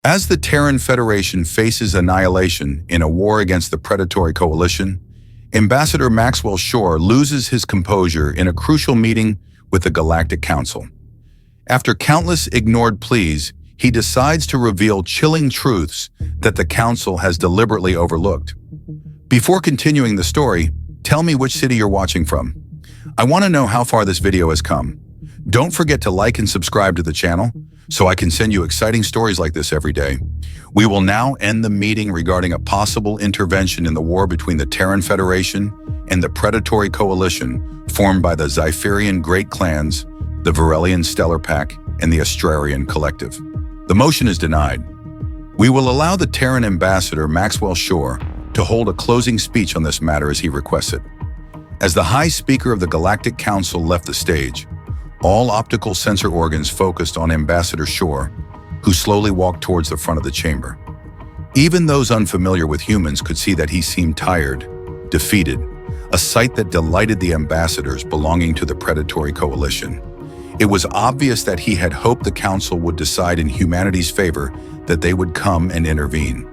As the Terran Federation faces annihilation in a war against the Predatory Coalition, Ambassador Maxwell Shore loses his composure in a crucial meeting with the Galactic Council. After countless ignored pleas, he decides to reveal chilling truths that the Council has deliberately overlooked. Before continuing the story, tell me which city you're watching from. I want to know how far this video has come. Don't forget to like and subscribe to the channel so I can send you exciting stories like this every day. We will now end the meeting regarding a possible intervention in the war between the Terran Federation and the Predatory Coalition formed by the Zypherian Great Clans, the Varelian Stellar Pack, and the Astrarian Collective. The motion is denied. We will allow the Terran Ambassador Maxwell Shore to hold a closing speech on this matter as he requests it. As the High Speaker of the Galactic Council left the stage, all optical sensor organs focused on Ambassador Shore, who slowly walked towards the front of the chamber. Even those unfamiliar with humans could see that he seemed tired, defeated, a sight that delighted the ambassadors belonging to the Predatory Coalition. It was obvious that he had hoped the Council would decide in humanity's favor that they would come and intervene.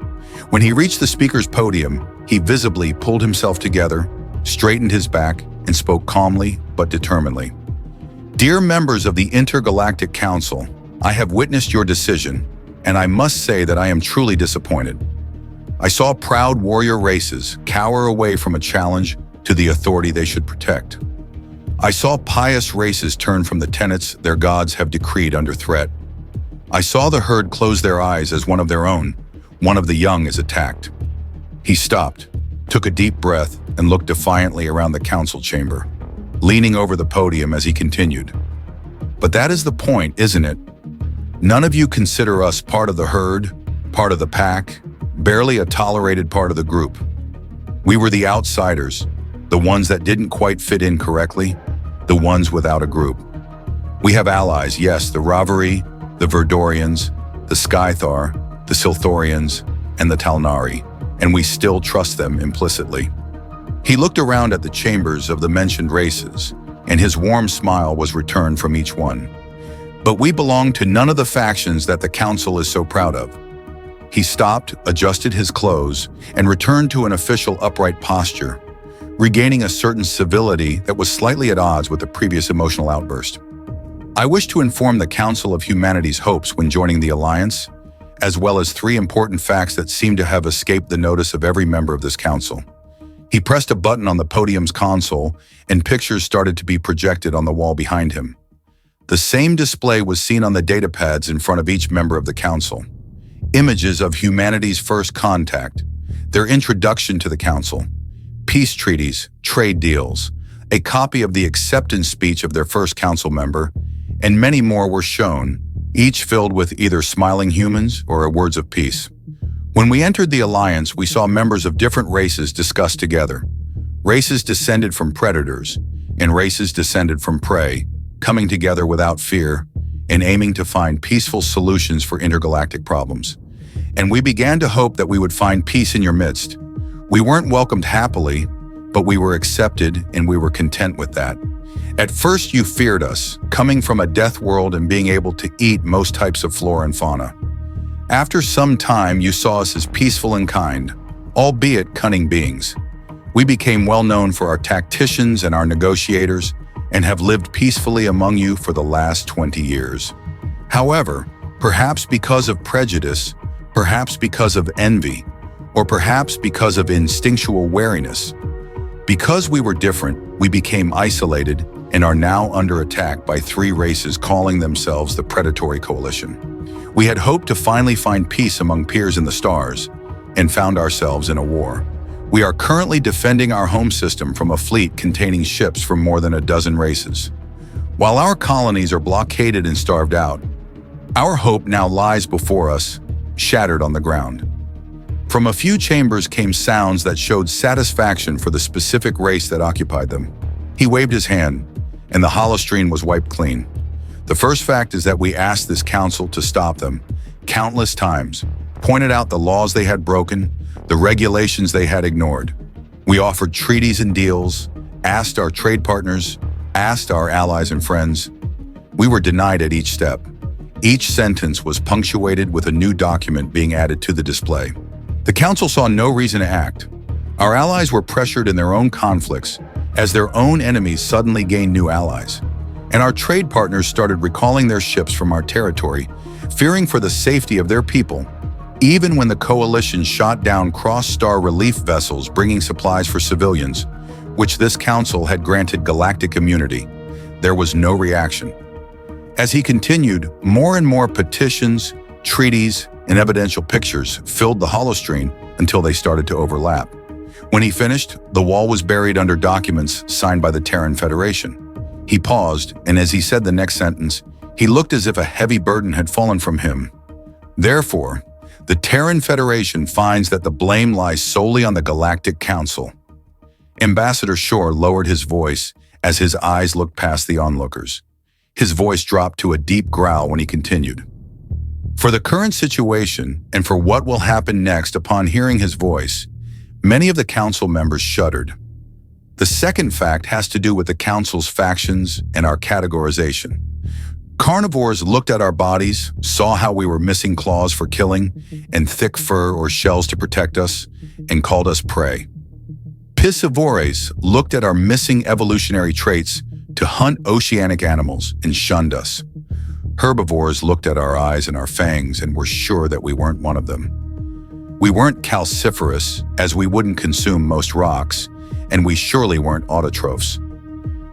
When he reached the speaker's podium, he visibly pulled himself together, straightened his back, and spoke calmly but determinedly. Dear members of the Intergalactic Council, I have witnessed your decision, and I must say that I am truly disappointed. I saw proud warrior races cower away from a challenge to the authority they should protect. I saw pious races turn from the tenets their gods have decreed under threat. I saw the herd close their eyes as one of their own, one of the young, is attacked. He stopped, took a deep breath, and looked defiantly around the council chamber, leaning over the podium as he continued. But that is the point, isn't it? None of you consider us part of the herd, part of the pack, barely a tolerated part of the group. We were the outsiders, the ones that didn't quite fit in correctly, the ones without a group. We have allies, yes, the Raveri, the Verdorians, the Skythar, the Silthorians, and the Talnari, and we still trust them implicitly. He looked around at the chambers of the mentioned races, and his warm smile was returned from each one. But we belong to none of the factions that the Council is so proud of. He stopped, adjusted his clothes, and returned to an official upright posture, regaining a certain civility that was slightly at odds with the previous emotional outburst. I wish to inform the Council of Humanity's hopes when joining the Alliance, as well as 3 important facts that seem to have escaped the notice of every member of this Council. He pressed a button on the podium's console, and pictures started to be projected on the wall behind him. The same display was seen on the datapads in front of each member of the Council. Images of humanity's first contact, their introduction to the Council, peace treaties, trade deals, a copy of the acceptance speech of their first Council member, and many more were shown, each filled with either smiling humans or words of peace. When we entered the Alliance, we saw members of different races discussed together. Races descended from predators and races descended from prey, coming together without fear and aiming to find peaceful solutions for intergalactic problems. And we began to hope that we would find peace in your midst. We weren't welcomed happily, but we were accepted and we were content with that. At first you feared us, coming from a death world and being able to eat most types of flora and fauna. After some time, you saw us as peaceful and kind, albeit cunning beings. We became well known for our tacticians and our negotiators, and have lived peacefully among you for the last 20 years. However, perhaps because of prejudice, perhaps because of envy, or perhaps because of instinctual wariness, because we were different, we became isolated and are now under attack by 3 races calling themselves the Predatory Coalition. We had hoped to finally find peace among peers in the stars, and found ourselves in a war. We are currently defending our home system from a fleet containing ships from more than a dozen races. While our colonies are blockaded and starved out, our hope now lies before us, shattered on the ground. From a few chambers came sounds that showed satisfaction for the specific race that occupied them. He waved his hand, and the holostream was wiped clean. The first fact is that we asked this council to stop them countless times, pointed out the laws they had broken, the regulations they had ignored. We offered treaties and deals, asked our trade partners, asked our allies and friends. We were denied at each step. Each sentence was punctuated with a new document being added to the display. The Council saw no reason to act. Our allies were pressured in their own conflicts as their own enemies suddenly gained new allies. And our trade partners started recalling their ships from our territory, fearing for the safety of their people. Even when the coalition shot down cross-star relief vessels bringing supplies for civilians, which this council had granted galactic immunity, there was no reaction. As he continued, more and more petitions, treaties, and evidential pictures filled the holoscreen until they started to overlap. When he finished, the wall was buried under documents signed by the Terran Federation. He paused, and as he said the next sentence, he looked as if a heavy burden had fallen from him. Therefore, the Terran Federation finds that the blame lies solely on the Galactic Council. Ambassador Shore lowered his voice as his eyes looked past the onlookers. His voice dropped to a deep growl when he continued. For the current situation and for what will happen next upon hearing his voice, many of the council members shuddered. The second fact has to do with the council's factions and our categorization. Carnivores looked at our bodies, saw how we were missing claws for killing and thick fur or shells to protect us, and called us prey. Piscivores looked at our missing evolutionary traits to hunt oceanic animals and shunned us. Herbivores looked at our eyes and our fangs and were sure that we weren't one of them. We weren't calciferous, as we wouldn't consume most rocks, and we surely weren't autotrophs.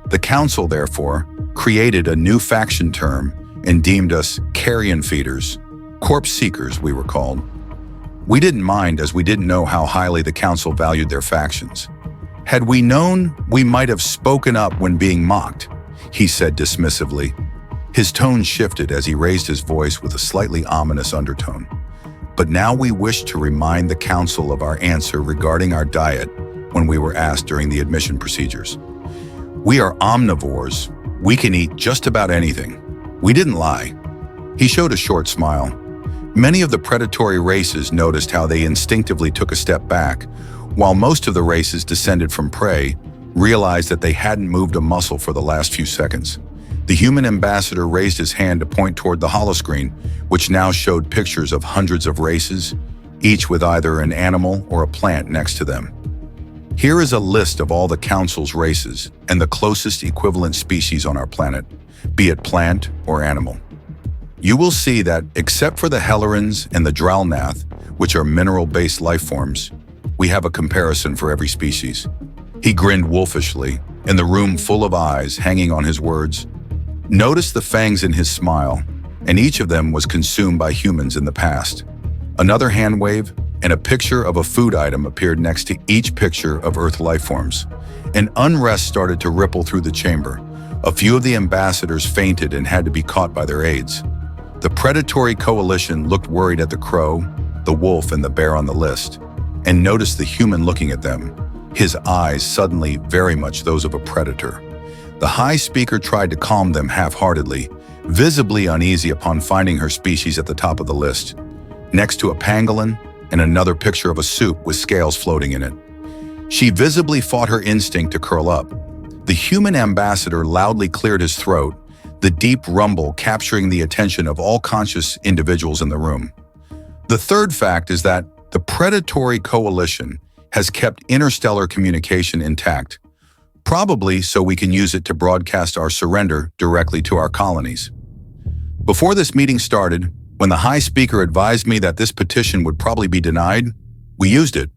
The Council, therefore, created a new faction term and deemed us carrion feeders, corpse seekers we were called. We didn't mind as we didn't know how highly the Council valued their factions. Had we known, we might have spoken up when being mocked, he said dismissively. His tone shifted as he raised his voice with a slightly ominous undertone. But now we wish to remind the Council of our answer regarding our diet when we were asked during the admission procedures. We are omnivores. We can eat just about anything. We didn't lie. He showed a short smile. Many of the predatory races noticed how they instinctively took a step back, while most of the races descended from prey realized that they hadn't moved a muscle for the last few seconds. The human ambassador raised his hand to point toward the holoscreen, which now showed pictures of hundreds of races, each with either an animal or a plant next to them. Here is a list of all the Council's races and the closest equivalent species on our planet, be it plant or animal. You will see that, except for the Hellerans and the Dralnath, which are mineral-based life forms, we have a comparison for every species. He grinned wolfishly, in the room full of eyes hanging on his words. Notice the fangs in his smile, and each of them was consumed by humans in the past. Another hand wave, and a picture of a food item appeared next to each picture of Earth life forms. An unrest started to ripple through the chamber. A few of the ambassadors fainted and had to be caught by their aides. The Predatory Coalition looked worried at the crow, the wolf, and the bear on the list, and noticed the human looking at them, his eyes suddenly very much those of a predator. The High Speaker tried to calm them half-heartedly, visibly uneasy upon finding her species at the top of the list, next to a pangolin and another picture of a soup with scales floating in it. She visibly fought her instinct to curl up. The human ambassador loudly cleared his throat, the deep rumble capturing the attention of all conscious individuals in the room. The third fact is that the Predatory Coalition has kept interstellar communication intact, probably so we can use it to broadcast our surrender directly to our colonies. Before this meeting started, when the High Speaker advised me that this petition would probably be denied, we used it.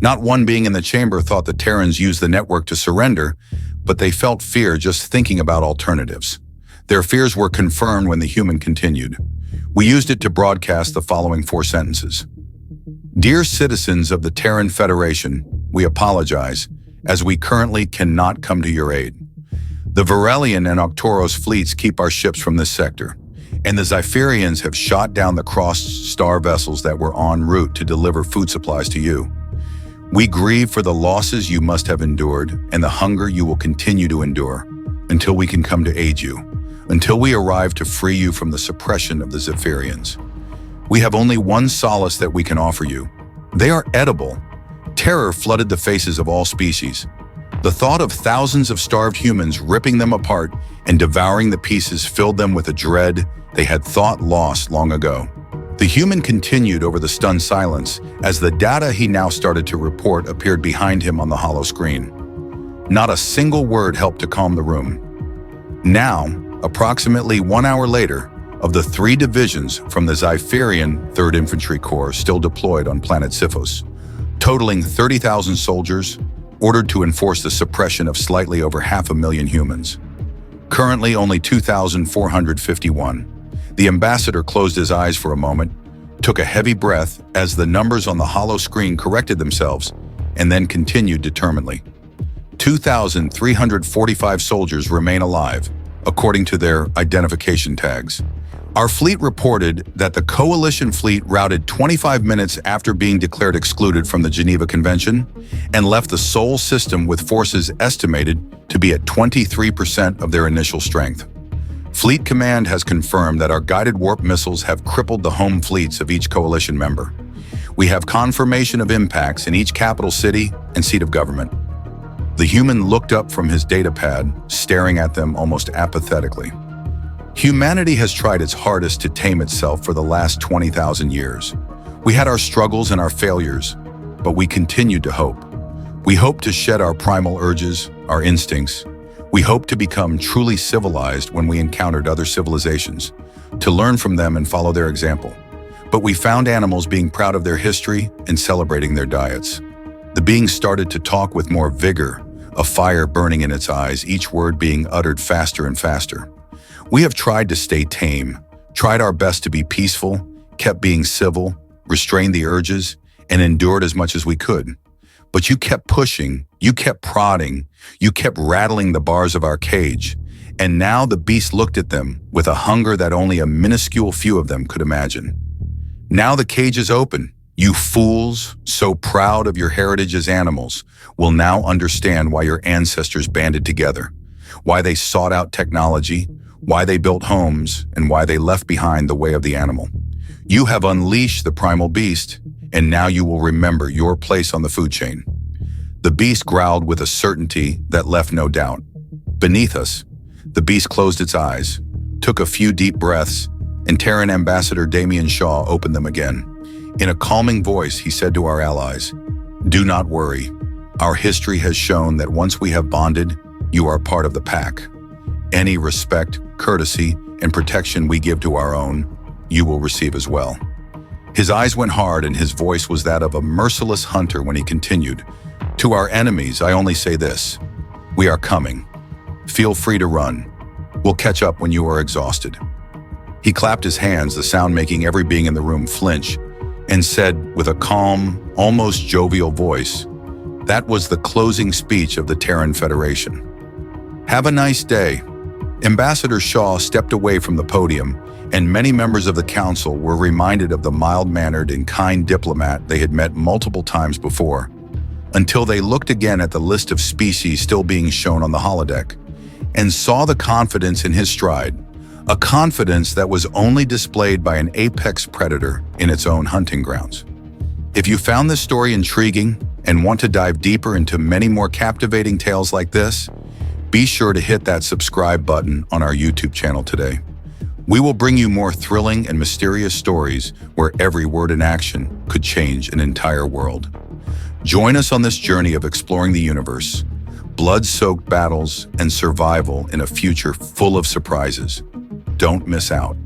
Not one being in the chamber thought the Terrans used the network to surrender, but they felt fear just thinking about alternatives. Their fears were confirmed when the human continued. We used it to broadcast the following 4 sentences. Dear citizens of the Terran Federation, we apologize, as we currently cannot come to your aid. The Varelian and Octoros fleets keep our ships from this sector, and the Zypherians have shot down the cross-star vessels that were en route to deliver food supplies to you. We grieve for the losses you must have endured and the hunger you will continue to endure until we can come to aid you, until we arrive to free you from the suppression of the Zypherians. We have only one solace that we can offer you. They are edible. Terror flooded the faces of all species. The thought of thousands of starved humans ripping them apart and devouring the pieces filled them with a dread they had thought lost long ago. The human continued over the stunned silence as the data he now started to report appeared behind him on the hollow screen. Not a single word helped to calm the room. Now, approximately 1 hour later, of the 3 divisions from the Zypherian 3rd Infantry Corps still deployed on planet Sifos, totaling 30,000 soldiers, ordered to enforce the suppression of slightly over 500,000 humans. Currently only 2,451. The ambassador closed his eyes for a moment, took a heavy breath as the numbers on the hollow screen corrected themselves, and then continued determinedly. 2,345 soldiers remain alive, according to their identification tags. Our fleet reported that the coalition fleet routed 25 minutes after being declared excluded from the Geneva Convention and left the Sol system with forces estimated to be at 23% of their initial strength. Fleet Command has confirmed that our guided warp missiles have crippled the home fleets of each coalition member. We have confirmation of impacts in each capital city and seat of government. The human looked up from his datapad, staring at them almost apathetically. Humanity has tried its hardest to tame itself for the last 20,000 years. We had our struggles and our failures, but we continued to hope. We hoped to shed our primal urges, our instincts. We hoped to become truly civilized when we encountered other civilizations, to learn from them and follow their example. But we found animals being proud of their history and celebrating their diets. The being started to talk with more vigor, a fire burning in its eyes, each word being uttered faster and faster. We have tried to stay tame, tried our best to be peaceful, kept being civil, restrained the urges, and endured as much as we could. But you kept pushing, you kept prodding, you kept rattling the bars of our cage, and now the beast looked at them with a hunger that only a minuscule few of them could imagine. Now the cage is open. You fools, so proud of your heritage as animals, will now understand why your ancestors banded together, why they sought out technology, why they built homes, and why they left behind the way of the animal. You have unleashed the primal beast, and now you will remember your place on the food chain. The beast growled with a certainty that left no doubt. Beneath us, the beast closed its eyes, took a few deep breaths, and Terran Ambassador Damian Shaw opened them again. In a calming voice, he said to our allies, "Do not worry. Our history has shown that once we have bonded, you are part of the pack. Any respect, courtesy, and protection we give to our own, you will receive as well." His eyes went hard and his voice was that of a merciless hunter when he continued, "To our enemies, I only say this. We are coming. Feel free to run. We'll catch up when you are exhausted." He clapped his hands, the sound making every being in the room flinch, and said with a calm, almost jovial voice, "That was the closing speech of the Terran Federation. Have a nice day." Ambassador Shaw stepped away from the podium, and many members of the council were reminded of the mild-mannered and kind diplomat they had met multiple times before, until they looked again at the list of species still being shown on the holodeck, and saw the confidence in his stride, a confidence that was only displayed by an apex predator in its own hunting grounds. If you found this story intriguing and want to dive deeper into many more captivating tales like this, be sure to hit that subscribe button on our YouTube channel today. We will bring you more thrilling and mysterious stories where every word in action could change an entire world. Join us on this journey of exploring the universe, blood-soaked battles, and survival in a future full of surprises. Don't miss out.